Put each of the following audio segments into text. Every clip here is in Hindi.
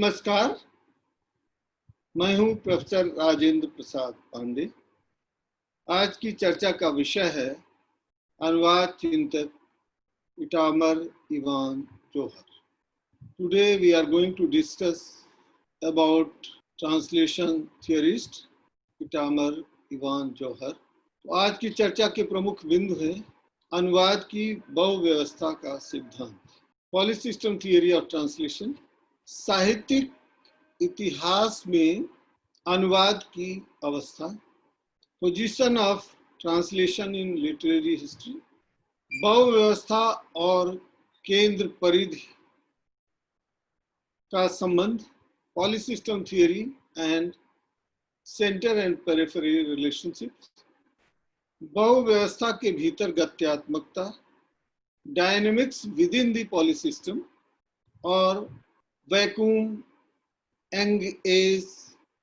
नमस्कार, मैं हूं प्रोफेसर राजेंद्र प्रसाद पांडे। आज की चर्चा का विषय है अनुवाद चिंतक Itamar Even Zohar. Today we are going to discuss about translation theorist Itamar Even Zohar. तो आज की चर्चा के प्रमुख बिंदु हैं अनुवाद की बहुव्यवस्था का सिद्धांत, पॉलीसिस्टम थियरी ऑफ ट्रांसलेशन, साहित्यिक इतिहास में अनुवाद की अवस्था, position of translation in literary history, बहुव्यवस्था और केंद्र परिधि का संबंध, polysystem theory and centre and periphery relationships, बहुव्यवस्था के भीतर गत्यात्मकता, dynamics within the polysystem और vacuum, engage,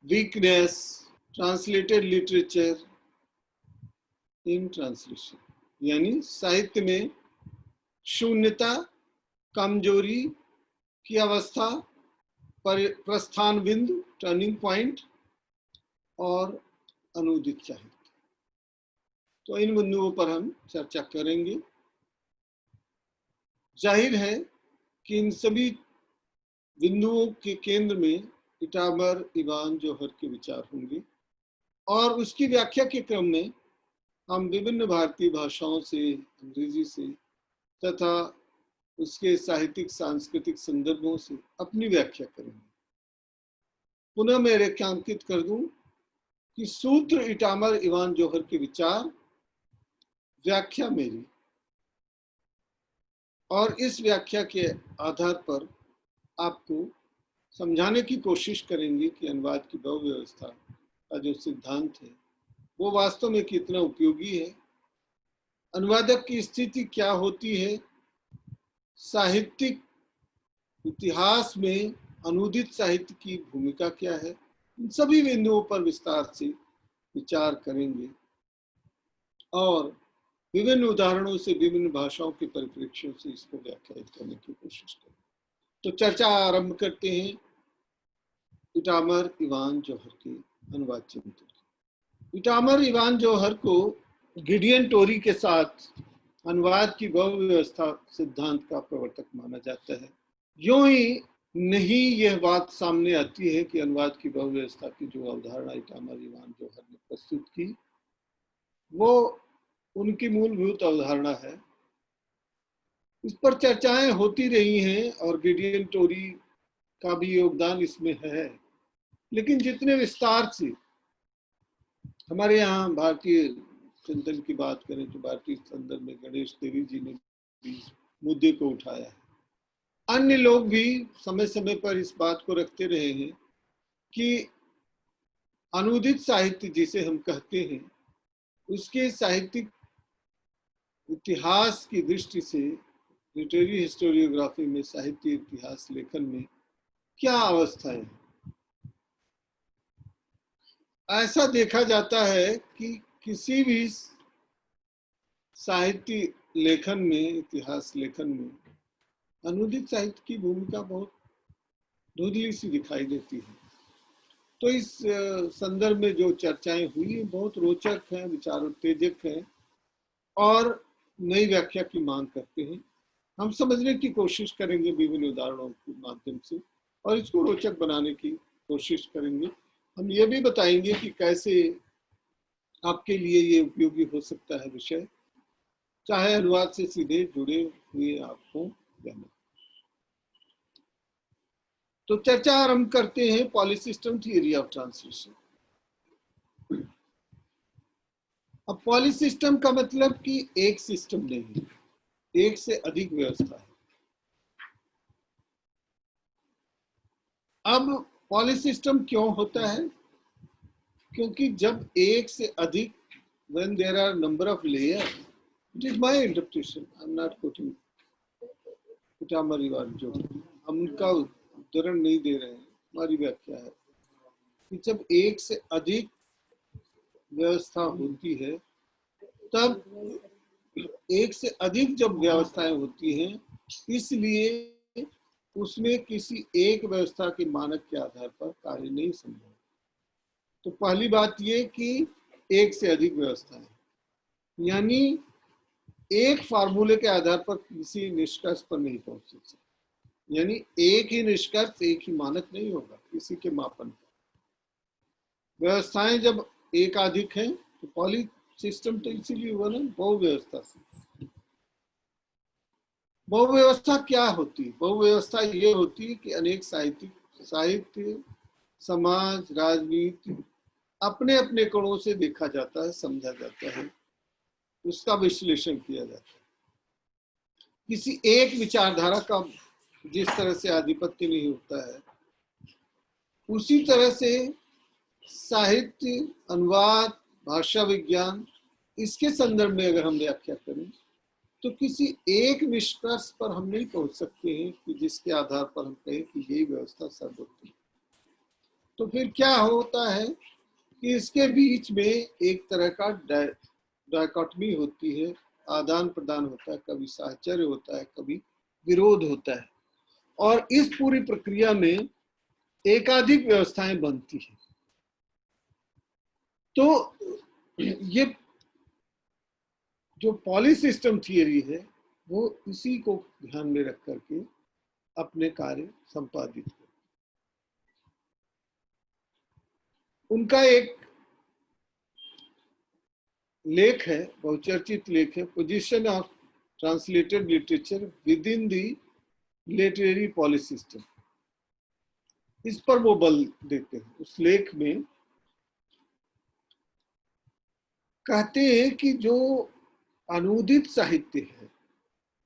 weakness, translated literature in translation, यानी साहित्य में शून्यता, कमजोरी की अवस्था, प्रस्थान बिंदु, टर्निंग पॉइंट और अनुदित साहित्य। तो इन बिंदुओं पर हम चर्चा करेंगे। जाहिर है कि इन सभी बिंदुओं के केंद्र में इटामर इवान जोहर के विचार होंगे और उसकी व्याख्या के क्रम में हम विभिन्न भारतीय भाषाओं से, अंग्रेजी से तथा उसके साहित्यिक सांस्कृतिक संदर्भों से अपनी व्याख्या करेंगे। पुनः मैं रेखांकित कर दूं कि सूत्र इटामर इवान जोहर के विचार, व्याख्या मेरी, और इस व्याख्या के आधार पर आपको समझाने की कोशिश करेंगे कि अनुवाद की बहुव्यवस्था का जो सिद्धांत है वो वास्तव में कितना उपयोगी है, अनुवादक की स्थिति क्या होती है, साहित्यिक इतिहास में अनुदित साहित्य की भूमिका क्या है। इन सभी बिंदुओं पर विस्तार से विचार करेंगे और विभिन्न उदाहरणों से, विभिन्न भाषाओं के परिप्रेक्ष्यों से इसको व्याख्यायित करने की कोशिश करेंगे। तो चर्चा आरंभ करते हैं इटामर इवान जोहर के अनुवाद चिंतन। इटामर इवान जोहर को गिडियन टोरी के साथ अनुवाद की बहुव्यवस्था सिद्धांत का प्रवर्तक माना जाता है। यूं ही नहीं यह बात सामने आती है कि अनुवाद की बहुव्यवस्था की जो अवधारणा इटामर इवान जोहर ने प्रस्तुत की वो उनकी मूलभूत अवधारणा है। इस पर चर्चाएं होती रही हैं और गिडियन टोरी का भी योगदान इसमें है, लेकिन जितने विस्तार से हमारे यहाँ भारतीय चिंतन की बात करें तो भारतीय संदर्भ में गणेश देवी जी ने भी मुद्दे को उठाया है। अन्य लोग भी समय समय पर इस बात को रखते रहे हैं कि अनुदित साहित्य जिसे हम कहते हैं उसके साहित्यिक इतिहास की दृष्टि से लिटरेरी हिस्टोरियोग्राफी में, साहित्य इतिहास लेखन में क्या अवस्था है। ऐसा देखा जाता है कि किसी भी साहित्य लेखन में, इतिहास लेखन में अनुदित साहित्य की भूमिका बहुत धुंधली सी दिखाई देती है। तो इस संदर्भ में जो चर्चाएं हुई बहुत रोचक हैं, विचार उत्तेजक हैं और नई व्याख्या की मांग करते हैं। हम समझने की कोशिश करेंगे विभिन्न उदाहरणों के माध्यम से और इसको रोचक बनाने की कोशिश करेंगे। हम ये भी बताएंगे कि कैसे आपके लिए ये उपयोगी हो सकता है विषय, चाहे अनुवाद से सीधे जुड़े हुए आप हो या नहीं। तो चर्चा आरंभ करते हैं पॉलीसिस्टम थियरी ऑफ ट्रांसलेशन। अब पॉलीसिस्टम का मतलब कि एक सिस्टम नहीं, एक से अधिक व्यवस्था है। अब पॉलीसिस्टम क्यों होता है? क्योंकि जब एक से अधिक, when there are number of layers, it is my interpretation, I am not quoting Itamar Even Zohar, हम उनका उदाहरण नहीं दे रहे हैं, हमारी व्याख्या है कि जब एक से अधिक व्यवस्था होती है तब एक से अधिक जब व्यवस्थाएं होती हैं, इसलिए उसमें किसी एक व्यवस्था के मानक के आधार पर कार्य नहीं संभव। तो पहली बात ये कि एक से अधिक व्यवस्थाएं, यानी एक फार्मूले के आधार पर किसी निष्कर्ष पर नहीं पहुंच सकते, यानी एक ही निष्कर्ष, एक ही मानक नहीं होगा किसी के मापन पर। व्यवस्थाएं जब एकाधिक हैं तो पॉली सिस्टम तो इसीलिए हुआ ना, बहुव्यवस्था से। बहुव्यवस्था क्या होती है? बहुव्यवस्था ये होती है कि अनेक साहित्य, समाज, राजनीति अपने अपने कोणों से देखा जाता है, समझा जाता है, उसका विश्लेषण किया जाता है। किसी एक विचारधारा का जिस तरह से आधिपत्य नहीं होता है, उसी तरह से साहित्य, अनुवाद, भाषा विज्ञान, इसके संदर्भ में अगर हम व्याख्या करें तो किसी एक निष्कर्ष पर हम नहीं पहुंच सकते हैं कि जिसके आधार पर हम कहें कि यही व्यवस्था सर्वोत्तम। तो फिर क्या होता है कि इसके बीच में एक तरह का डायकोटमी होती है, आदान प्रदान होता है, कभी साहचर्य होता है, कभी विरोध होता है, और इस पूरी प्रक्रिया में एकाधिक व्यवस्थाएं बनती हैं। तो ये जो पॉली सिस्टम थियरी है वो इसी को ध्यान में रख करके अपने कार्य संपादित कर। उनका एक लेख है, बहुचर्चित लेख है, position of translated literature with in the literary poly system. इस पर वो बल देते हैं। उस लेख में कहते हैं कि जो अनुदित साहित्य है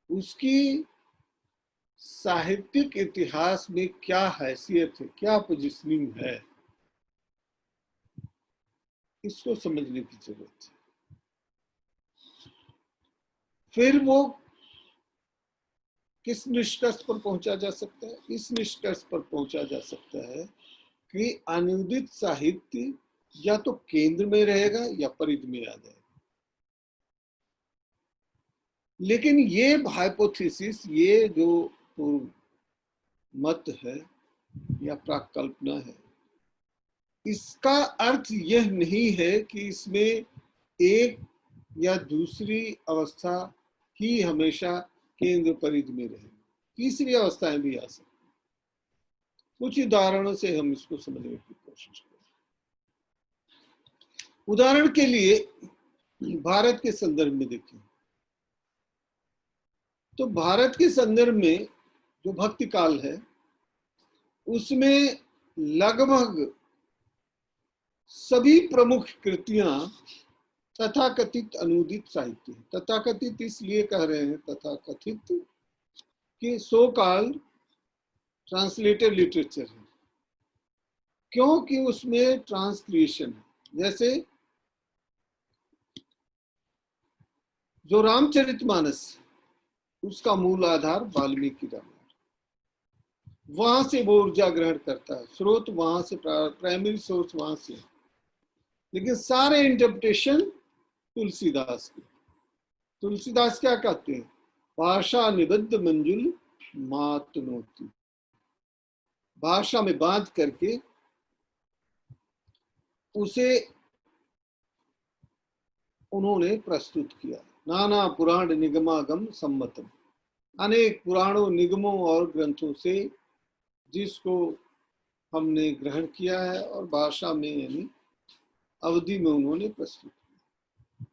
उसकी साहित्यिक इतिहास में क्या हैसियत है, क्या पोजिशनिंग है, इसको समझने की जरूरत है। फिर वो किस निष्कर्ष पर पहुंचा जा सकता है? इस निष्कर्ष पर पहुंचा जा सकता है कि अनुदित साहित्य या तो केंद्र में रहेगा या परिधि में आ जाएगा। लेकिन ये हाइपोथेसिस, ये जो मत है या प्राकल्पना है, इसका अर्थ यह नहीं है कि इसमें एक या दूसरी अवस्था ही हमेशा केंद्र परिधि में रहेगी, तीसरी अवस्थाएं भी आ सकती। कुछ उदाहरणों से हम इसको समझने की कोशिश करें। उदाहरण के लिए भारत के संदर्भ में देखें तो भारत के संदर्भ में जो भक्ति काल है उसमें लगभग सभी प्रमुख कृतियां तथाकथित अनुदित साहित्य है। तथाकथित इसलिए कह रहे हैं तथाकथित कि सो कॉल्ड ट्रांसलेटेड लिटरेचर है, क्योंकि उसमें ट्रांसक्रिएशन है। जैसे जो रामचरितमानस, उसका मूल आधार वाल्मीकि रामायण, वहां से वो ऊर्जा ग्रहण करता है, स्रोत वहां से, प्राइमरी सोर्स वहां से। लेकिन सारे इंटरप्रिटेशन तुलसीदास के। तुलसीदास क्या कहते हैं? भाषा निबद्ध मंजुल मातनोती, भाषा में बांध करके उसे उन्होंने प्रस्तुत किया। नाना पुराण निगमागम सम्मतम, अनेक पुराणों, निगमों और ग्रंथों से जिसको हमने ग्रहण किया है और भाषा में यानी अवधि में उन्होंने प्रस्तुत किया।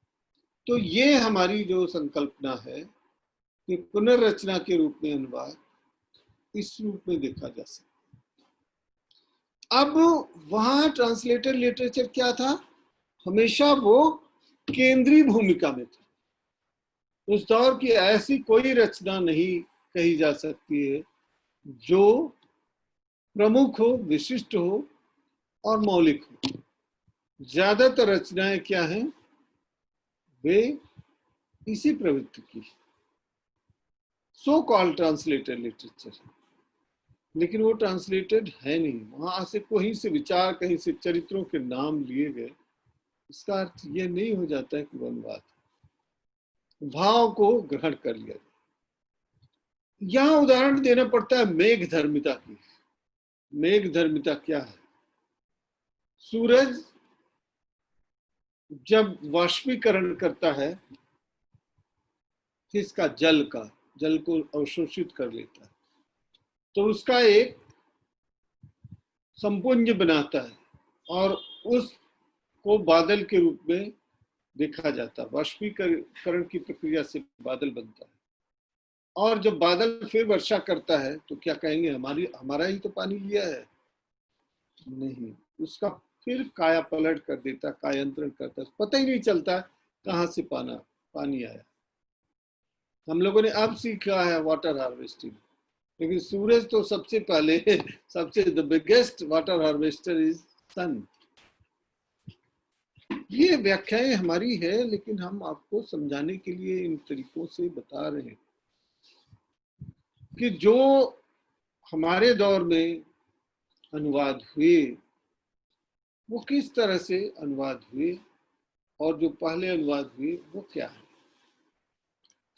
तो ये हमारी जो संकल्पना है कि पुनर्रचना के रूप में अनुवाद इस रूप में देखा जा सकता है। अब वहां ट्रांसलेटेड लिटरेचर क्या था? हमेशा वो केंद्रीय भूमिका में था। उस दौर की ऐसी कोई रचना नहीं कही जा सकती है जो प्रमुख हो, विशिष्ट हो और मौलिक हो। ज्यादातर रचनाएं क्या हैं? वे इसी प्रवृत्ति की सो कॉल्ड ट्रांसलेटेड लिटरेचर, लेकिन वो ट्रांसलेटेड है नहीं। वहां से कहीं से विचार, कहीं से चरित्रों के नाम लिए गए, इसका अर्थ ये नहीं हो जाता है कि वो अनुवाद, भाव को ग्रहण कर लिया। यहां उदाहरण देना पड़ता है मेघ धर्मिता की। मेघ धर्मिता क्या है? सूरज जब वाष्पीकरण करता है इसका जल को अवशोषित कर लेता है, तो उसका एक संपुंज बनाता है और उसको बादल के रूप में देखा जाता है। वाष्पीकरण की प्रक्रिया से बादल बनता है, और जब बादल फिर वर्षा करता है तो क्या कहेंगे, हमारा ही तो पानी लिया है? नहीं, उसका फिर काया पलट कर देता, कायांतरण करता, पता ही नहीं चलता कहाँ से पानी आया। हम लोगों ने अब सीखा है वाटर हार्वेस्टिंग, लेकिन सूरज तो सबसे पहले सबसे the biggest water harvester is sun. ये व्याख्याएं हमारी है, लेकिन हम आपको समझाने के लिए इन तरीकों से बता रहे हैं कि जो हमारे दौर में अनुवाद हुए वो किस तरह से अनुवाद हुए, और जो पहले अनुवाद हुए वो क्या है।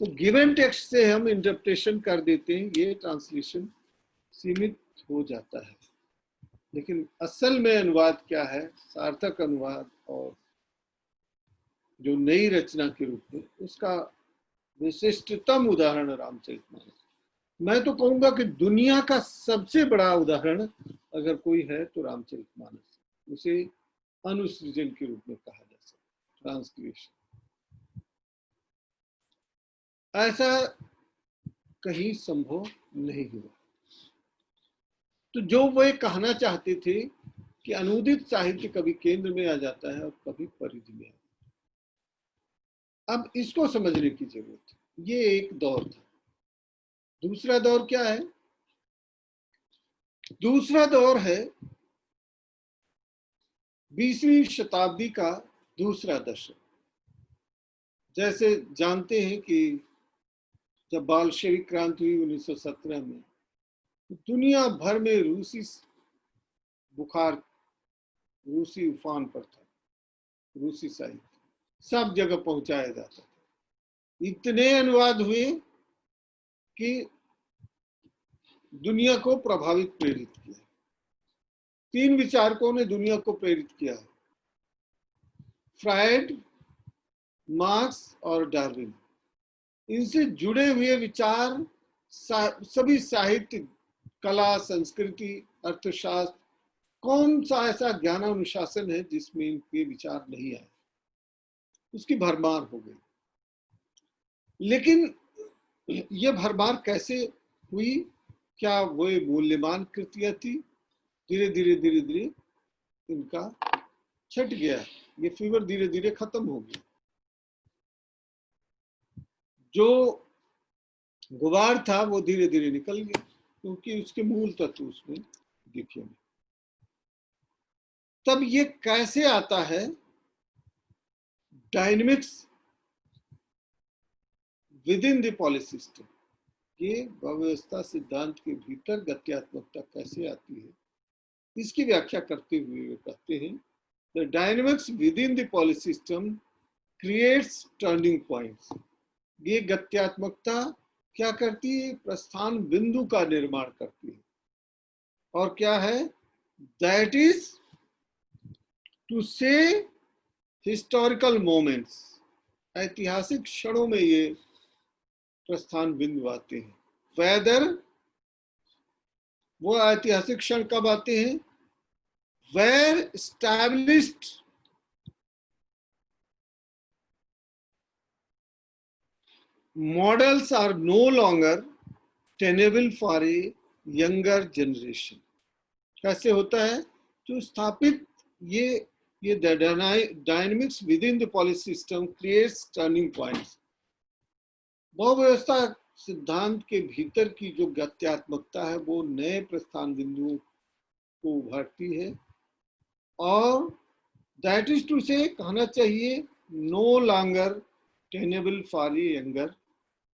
तो गिवन टेक्स्ट से हम इंटरप्रिटेशन कर देते हैं, ये ट्रांसलेशन सीमित हो जाता है। लेकिन असल में अनुवाद क्या है, सार्थक अनुवाद और जो नई रचना के रूप में, उसका विशिष्टतम उदाहरण रामचरितमानस। मैं तो कहूंगा कि दुनिया का सबसे बड़ा उदाहरण अगर कोई है तो रामचरितमानस, उसे अनुसृजन के रूप में कहा जा सकता, ट्रांसक्रिएशन। ऐसा कहीं संभव नहीं हुआ। तो जो वे कहना चाहते थे कि अनुदित साहित्य कभी केंद्र में आ जाता है और कभी परिधि में। अब इसको समझने की जरूरत है। ये एक दौर था। दूसरा दौर क्या है? दूसरा दौर है 20वीं शताब्दी का दूसरा दशक। जैसे जानते हैं कि जब बाल्शेविक क्रांति हुई 1917 में, दुनिया भर में रूसी बुखार, रूसी उफान पर था। रूसी साहित्य सब जगह पहुंचाया जाता था। इतने अनुवाद हुए कि दुनिया को प्रभावित, प्रेरित किया। 3 विचारकों ने दुनिया को प्रेरित किया, फ्रायड, मार्क्स और डार्विन। इनसे जुड़े हुए विचार सभी साहित्य, कला, संस्कृति, अर्थशास्त्र, कौन सा ऐसा ज्ञानानुशासन है जिसमें इनके विचार नहीं आए? उसकी भरमार हो गई। लेकिन ये भरमार कैसे हुई? क्या वो मूल्यवान कृतियां थी? धीरे धीरे इनका छट गया, ये फीवर धीरे धीरे खत्म हो गया। जो गुबार था वो धीरे धीरे निकल गया, क्योंकि उसके मूल तत्व उसमें दिखे नहीं। तब ये कैसे आता है? Dynamics within the policy system, ये व्यवस्था सिद्धांत के भीतर गत्यात्मकता कैसे आती है, इसकी व्याख्या करते हुए वे कहते हैं, the dynamics within the polysystem creates turning points. ये गत्यात्मकता क्या करती है? प्रस्थान बिंदु का निर्माण करती है। और क्या है? दैट इज टू से हिस्टोरिकल मोमेंट्स, ऐतिहासिक क्षणों में ये प्रस्थान बिंदु आते हैं। वेदर, वो ऐतिहासिक क्षण कब आते हैं? Where established models are no longer tenable for a younger generation. कैसे होता है? जो स्थापित ये dynamics within the polysystem creates turning points. बहुव्यवस्था सिद्धांत के भीतर की जो गत्यात्मकता है वो नए प्रस्थान बिंदुओं को उभारती है, और दैट इज टू से कहना चाहिए no longer tenable for a younger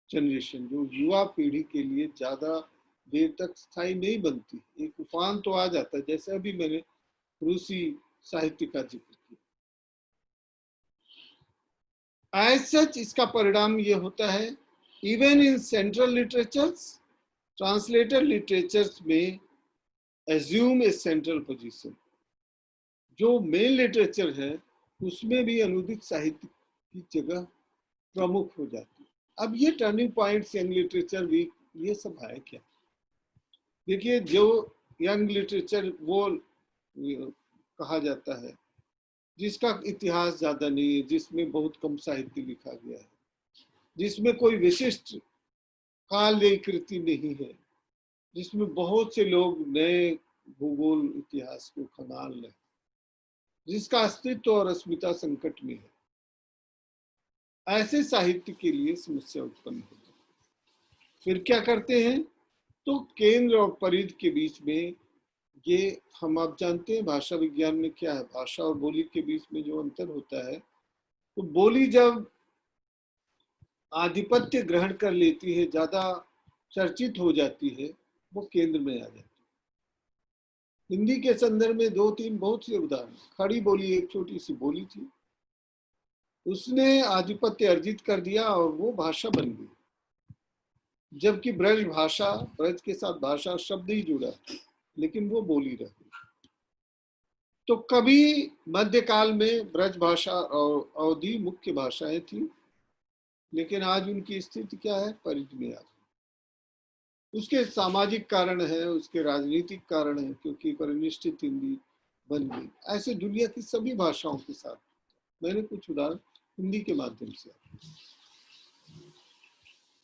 generation, जो युवा पीढ़ी के लिए ज्यादा देर तक स्थायी नहीं बनती। एक उफान तो आ जाता है, जैसे अभी मैंने रूसी साहित्य का जिक्र किया। एज सच इसका परिणाम ये होता है, even in central literatures translator literatures में एज्यूम ए सेंट्रल पोजीशन। जो मेन लिटरेचर है उसमें भी अनुदित साहित्य की जगह प्रमुख हो जाती है। अब ये turning points young literature week ये सब है क्या? देखिए, जो यंग लिटरेचर वो कहा जाता है जिसका इतिहास ज्यादा नहीं है, जिसमें बहुत कम साहित्य लिखा गया है, जिसमें कोई विशिष्ट काल कृति नहीं है, जिसमें बहुत से लोग नए भूगोल इतिहास को खंगाल रहे, जिसका अस्तित्व और अस्मिता संकट में है, ऐसे साहित्य के लिए समस्या उत्पन्न होती है। फिर क्या करते हैं? तो केंद्र और परिध के बीच में ये हम आप जानते हैं भाषा विज्ञान में क्या है, भाषा और बोली के बीच में जो अंतर होता है, तो बोली जब आधिपत्य ग्रहण कर लेती है, ज्यादा चर्चित हो जाती है, वो केंद्र में आ जाती है। हिंदी के संदर्भ में दो तीन बहुत से उदाहरण, खड़ी बोली एक छोटी सी बोली थी, उसने आधिपत्य अर्जित कर दिया और वो भाषा बन गई, जबकि ब्रज भाषा, ब्रज के साथ भाषा शब्द ही जुड़ा, लेकिन वो बोली रह गई। तो कभी मध्यकाल में ब्रज भाषा और अवधी मुख्य भाषाएं थी, लेकिन आज उनकी स्थिति क्या है? परिध में आ गई। उसके सामाजिक कारण है, उसके राजनीतिक कारण है, क्योंकि परिनिष्ठित हिंदी बन गई। ऐसे दुनिया की सभी भाषाओं के साथ मैंने कुछ उदाहरण हिंदी के माध्यम से।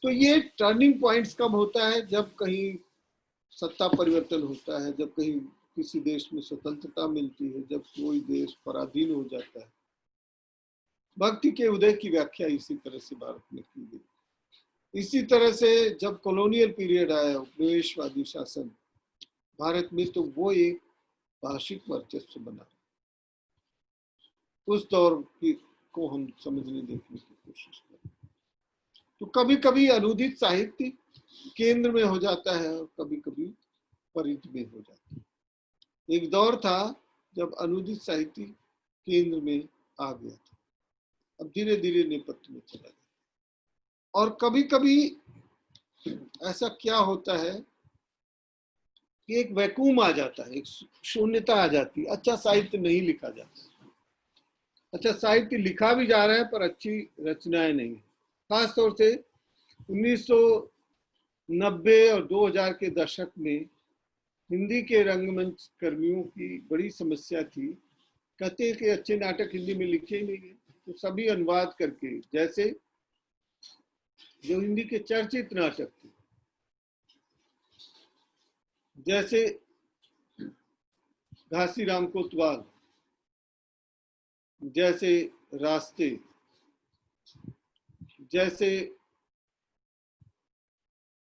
तो ये टर्निंग पॉइंट्स कब होता है? जब कहीं सत्ता परिवर्तन होता है, जब कहीं किसी देश में स्वतंत्रता मिलती है, जब कोई देश पराधीन हो जाता है। भक्ति के उदय की व्याख्या इसी तरह से भारत में की गई। इसी तरह से जब कॉलोनियल पीरियड आया, उपनिवेशवादी शासन भारत में, तो वो एक भाषिक वर्चस्व बना। उस दौर की को हम समझने देखने की कोशिश करें तो कभी कभी अनुदित साहित्य केंद्र में हो जाता है और कभी कभी परिध में हो जाता है। एक दौर था जब अनुदित साहित्य केंद्र में आ गया था, अब धीरे धीरे नेपथ्य में चला गया। और कभी कभी ऐसा क्या होता है कि एक वैक्यूम आ जाता है, एक शून्यता आ जाती है, अच्छा साहित्य नहीं लिखा जाता। अच्छा साहित्य लिखा भी जा रहा है पर अच्छी रचनाएं नहीं है। खासतौर से 1990 और 2000 के दशक में हिंदी के रंगमंच कर्मियों की बड़ी समस्या थी। कहते कि अच्छे नाटक हिंदी में लिखे ही नहीं है, तो सभी अनुवाद करके, जैसे जो हिंदी के चर्चित नाटक थे, जैसे घासीराम कोतवाल, जैसे रास्ते, जैसे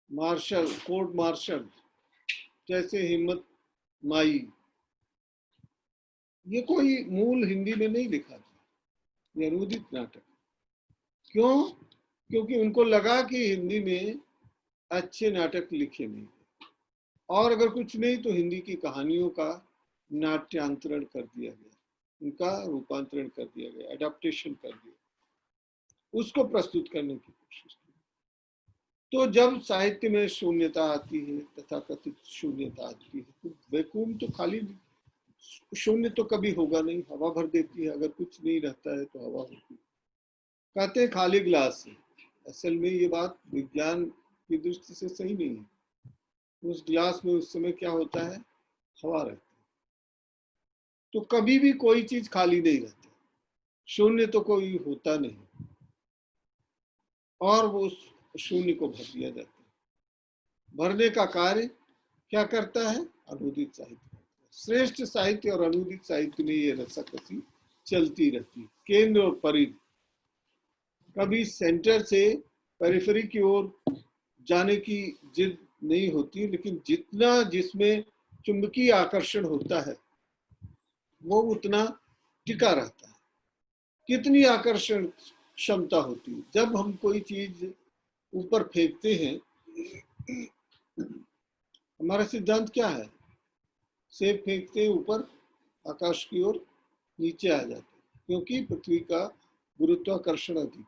मार्शल, कोर्ट मार्शल, जैसे हिम्मत माई, ये कोई मूल हिंदी में नहीं लिखा था, ये अनुदित नाटक। क्यों? क्योंकि उनको लगा कि हिंदी में अच्छे नाटक लिखे नहीं, और अगर कुछ नहीं तो हिंदी की कहानियों का नाट्यांतरण कर दिया गया, उनका रूपांतरण कर दिया गया, एडाप्टेशन कर दिया, उसको प्रस्तुत करने की कोशिश की। तो जब साहित्य में शून्यता आती है, तथाकथित शून्यता आती है, तो वैक्यूम तो खाली, शून्य तो कभी होगा नहीं, हवा भर देती है। अगर कुछ नहीं रहता है तो हवा होती है। कहते हैं खाली ग्लास है, असल में ये बात विज्ञान की दृष्टि से सही नहीं है। उस ग्लास में उस समय क्या होता है? हवा रहती है। तो कभी भी कोई चीज खाली नहीं रहती, शून्य तो कोई होता नहीं, और वो उस शून्य को भर दिया जाता है। भरने का कार्य क्या करता है? अनुदित साहित्य। श्रेष्ठ साहित्य और अनुदित साहित्य में ये रसाकसी चलती रहती है। केंद्र और परिध, कभी सेंटर से पेरिफेरी की ओर जाने की जिद नहीं होती, लेकिन जितना जिसमें चुंबकीय आकर्षण होता है वो उतना टिका रहता है। कितनी आकर्षण क्षमता होती है। जब हम कोई चीज ऊपर फेंकते हैं, हमारा सिद्धांत क्या है? सेब फेंकते हैं ऊपर आकाश की ओर, नीचे आ जाते हैं, क्योंकि पृथ्वी का गुरुत्वाकर्षण अधिक है।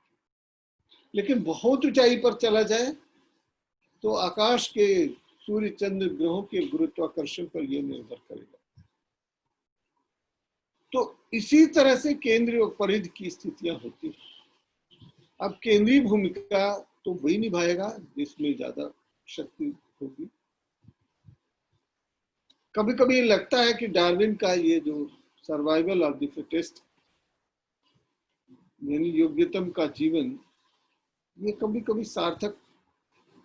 लेकिन बहुत ऊंचाई पर चला जाए तो आकाश के सूर्य चंद्र ग्रहों के गुरुत्वाकर्षण पर यह निर्भर करेगा। तो इसी तरह से केंद्रीय और परिधि की स्थितियां होती हैं। अब केंद्रीय भूमिका तो वही निभाएगा जिसमें ज्यादा शक्ति होगी। कभी कभी लगता है कि डार्विन का ये जो सर्वाइवल ऑफ द फिटेस्ट यानी योग्यतम का जीवन, ये कभी कभी सार्थक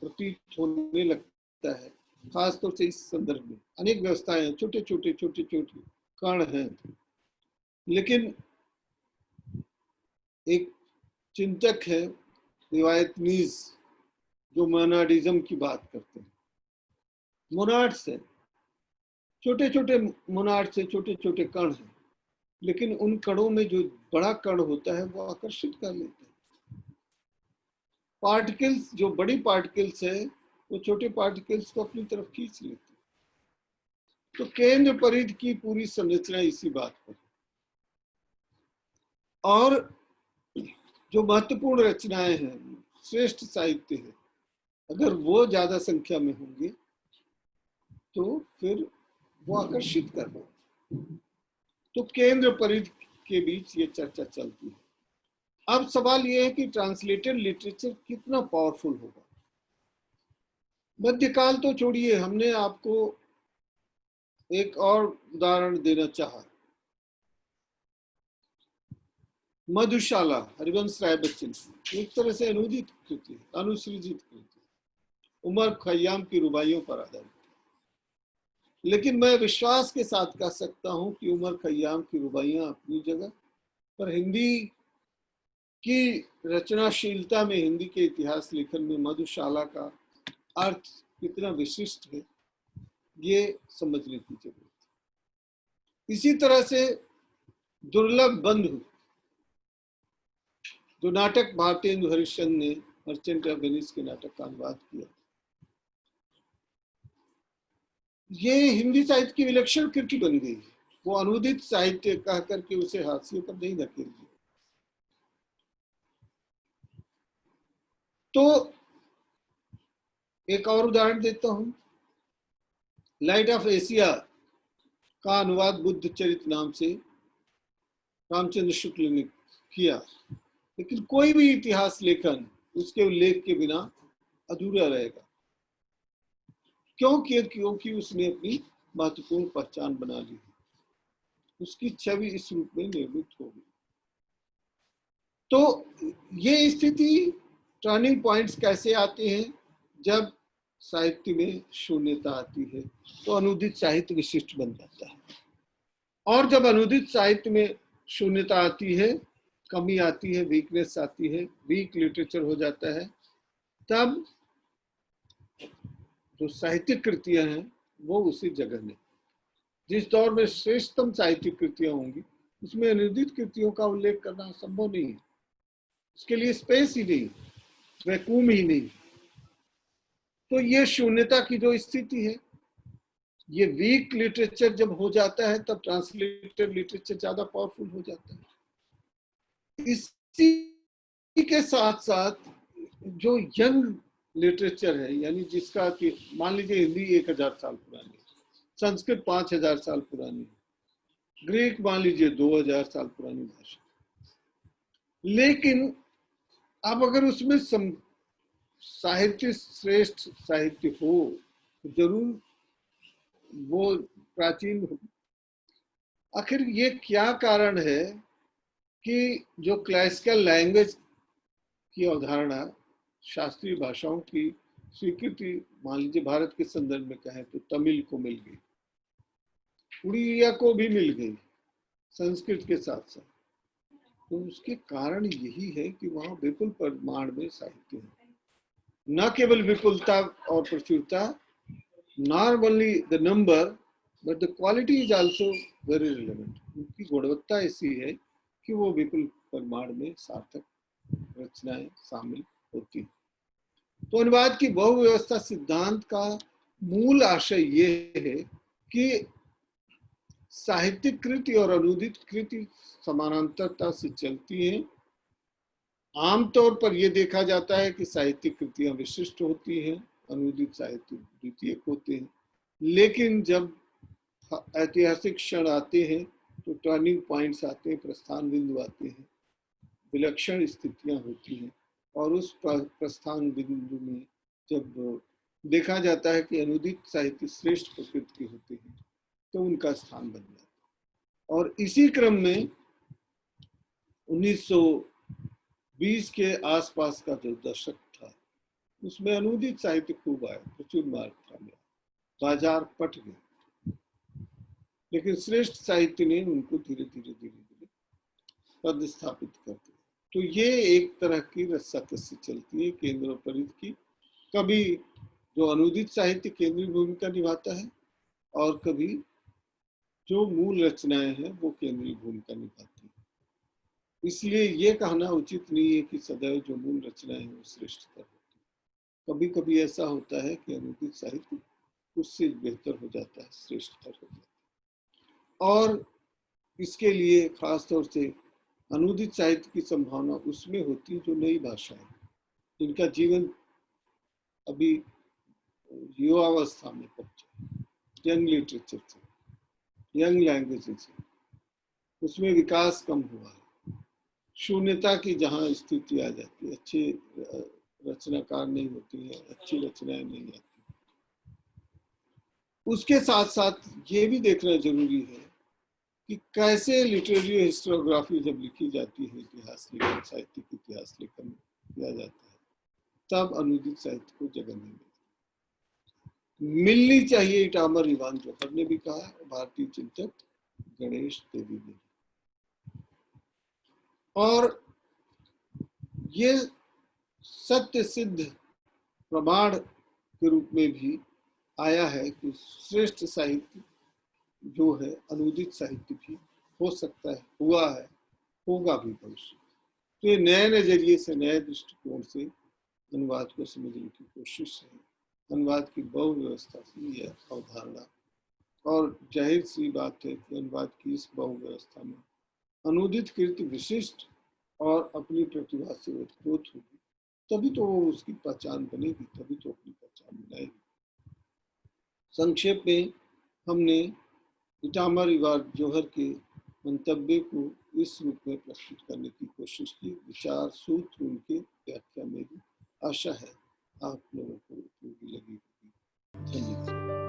प्रतीत होने लगता है, खासतौर से इस संदर्भ में। अनेक व्यवस्थाएं छोटे छोटे कण हैं, लेकिन एक चिंतक है रिवायत नीज जो मोनाडिज्म की बात करते हैं। मोनाड्स है, छोटे मोनाड से छोटे कण हैं, लेकिन उन कणों में जो बड़ा कण होता है वो आकर्षित कर लेते हैं। पार्टिकल्स, जो बड़ी पार्टिकल्स है, वो छोटे पार्टिकल्स को अपनी तरफ खींच लेते हैं। तो केंद्र परिधि की पूरी संरचना इसी बात पर। और जो महत्वपूर्ण रचनाएं हैं, श्रेष्ठ साहित्य है, अगर वो ज्यादा संख्या में होंगे तो फिर वो आकर्षित कर रहे। तो केंद्र परिधि के बीच ये चर्चा चलती है। अब सवाल ये है कि ट्रांसलेटेड लिटरेचर कितना पावरफुल होगा। मध्यकाल तो छोड़िए, हमने आपको एक और उदाहरण देना चाहा। मधुशाला हरिवंश राय बच्चन की एक तरह से अनुदित कृति, अनुसृजित कृति, उमर खयाम की रुबाइयों पर आधारित। लेकिन मैं विश्वास के साथ कह सकता हूं कि उमर खयाम की रुबाइयां अपनी जगह पर, हिंदी की रचनाशीलता में, हिंदी के इतिहास लेखन में मधुशाला का अर्थ कितना विशिष्ट है, ये समझने की जरूरत है। इसी तरह से दुर्लभ बंधु जो नाटक भारतेंदु हरिश्चंद्र ने मर्चेंट ऑफ वेनिस के नाटक का अनुवाद किया, ये हिंदी साहित्य की विलक्षण कृति बन गई। वो अनुदित साहित्य कह करके उसे हाशिए पर नहीं धकेल दिया। तो एक और उदाहरण देता हूं। लाइट ऑफ एशिया का अनुवाद बुद्ध चरित नाम से रामचंद्र शुक्ल ने किया, लेकिन कोई भी इतिहास लेखन उसके उल्लेख के बिना अधूरा रहेगा। क्योंकि उसने अपनी महत्वपूर्ण पहचान बना ली, उसकी छवि इस रूप में निर्मित हो गई। तो ये स्थिति, टर्निंग पॉइंट्स कैसे आते हैं? जब साहित्य में शून्यता आती है तो अनुदित साहित्य विशिष्ट बन जाता है, और जब अनुदित साहित्य में शून्यता आती है, कमी आती है, वीकनेस आती है, वीक लिटरेचर हो जाता है, तब जो साहित्यिक कृतियां हैं वो उसी जगह में। जिस दौर में श्रेष्ठतम साहित्यिक कृतियां होंगी उसमें अनुदित कृतियों का उल्लेख करना संभव नहीं है, उसके लिए स्पेस ही नहीं, वैक्यूम ही नहीं। तो ये शून्यता की जो स्थिति है, ये वीक लिटरेचर जब हो जाता है तब ट्रांसलेटेड लिटरेचर ज्यादा पावरफुल हो जाता है। इसी के साथ साथ जो यंग लिटरेचर है, यानी जिसका कि मान लीजिए हिंदी 1000 साल पुरानी, संस्कृत 5000 साल पुरानी, ग्रीक मान लीजिए 2000 साल पुरानी भाषा, लेकिन अब अगर उसमें साहित्य श्रेष्ठ साहित्य हो तो जरूर वो प्राचीन हो। आखिर ये क्या कारण है कि जो क्लासिकल लैंग्वेज की अवधारणा, शास्त्रीय भाषाओं की स्वीकृति, मान लीजिए भारत के संदर्भ में कहें तो तमिल को मिल गई, उड़िया को भी मिल गई संस्कृत के साथ साथ, तो उसके कारण यही है कि वहां विपुल परिमाण में साहित्य है। न केवल विपुलता और प्रचुरता, not only the number but the quality is also very relevant। उनकी गुणवत्ता ऐसी है कि वो विपुल परिमाण में सार्थक रचनाएं शामिल होती। तो अनुवाद की बहुव्यवस्था सिद्धांत का मूल आशय ये है कि साहित्यिक कृति और अनुदित कृति समानांतरता से चलती हैं। आमतौर पर यह देखा जाता है कि साहित्यिक कृतियां विशिष्ट होती हैं अनुदित साहित्य द्वितीयक होते हैं। लेकिन जब ऐतिहासिक क्षण आते हैं तो टर्निंग पॉइंट्स आते हैं, प्रस्थान बिंदु आते हैं, विलक्षण स्थितियां होती हैं, और उस प्रस्थान बिंदु में जब देखा जाता है कि अनुदित साहित्य श्रेष्ठ प्रकृति के होते हैं तो उनका स्थान बन जाता है। और इसी क्रम में 1920 के आसपास का जो दशक था उसमें अनुदित साहित्य खूब आया, प्रचुर मात्रा में बाजार पट गया, लेकिन श्रेष्ठ साहित्य ने उनको धीरे धीरे प्रतिस्थापित कर दिया। तो ये एक तरह की रस्साकसी चलती है केंद्र और परिधि की। कभी जो अनुदित साहित्य केंद्रीय भूमिका निभाता है और कभी जो मूल रचनाएं हैं वो केंद्रीय भूमिका निभाती है। इसलिए ये कहना उचित नहीं है कि सदैव जो मूल रचनाएं हैं वो श्रेष्ठतर होती है। कभी कभी ऐसा होता है कि अनुदित साहित्य उससे बेहतर हो जाता है, श्रेष्ठतर हो जाता है। और इसके लिए खास तौर से अनुदित साहित्य की संभावना उसमें होती है जो नई भाषाएं, जिनका जीवन अभी युवावस्था में पहुंचे, यंग लिटरेचर से, यंग लैंग्वेज से, उसमें विकास कम हुआ है, शून्यता की जहाँ स्थिति आ जाती है, अच्छी रचनाकार नहीं होती है, अच्छी रचनाएं नहीं आती। उसके साथ साथ ये भी देखना जरूरी है कि कैसे लिटरेरी हिस्टोग्राफी जब लिखी जाती है, इतिहास लेखन, साहित्यिक इतिहास लेखन किया जाता है, तब अनुदित साहित्य को जगह नहीं मिलनी चाहिए। इटामर इवान जोहर ने भी कहा, भारतीय चिंतक गणेश देवी ने। और ये सत्य सिद्ध प्रमाण के रूप में भी आया है कि श्रेष्ठ साहित्य जो है अनुदित साहित्य भी हो सकता है, हुआ है, होगा भी भविष्य। तो ये नए नजरिए से, नए दृष्टिकोण से अनुवाद को समझने की कोशिश है, अनुवाद की बहुव्यवस्था की यह अवधारणा। और जाहिर सी बात है कि अनुवाद की इस बहुव्यवस्था में अनुदित कृति विशिष्ट और अपनी प्रतिभा से ओतप्रोत होगी, तभी तो वो उसकी पहचान बनेगी, तभी तो अपनी पहचान बनाएगी। संक्षेप में हमने इटामर इवान जोहर के मंतव्य को इस रूप में प्रस्तुत करने की कोशिश की। विचार सूत्र उनके व्याख्या में भी आशा है आप लोगों को उपयोगी लगी होगी। धन्यवाद।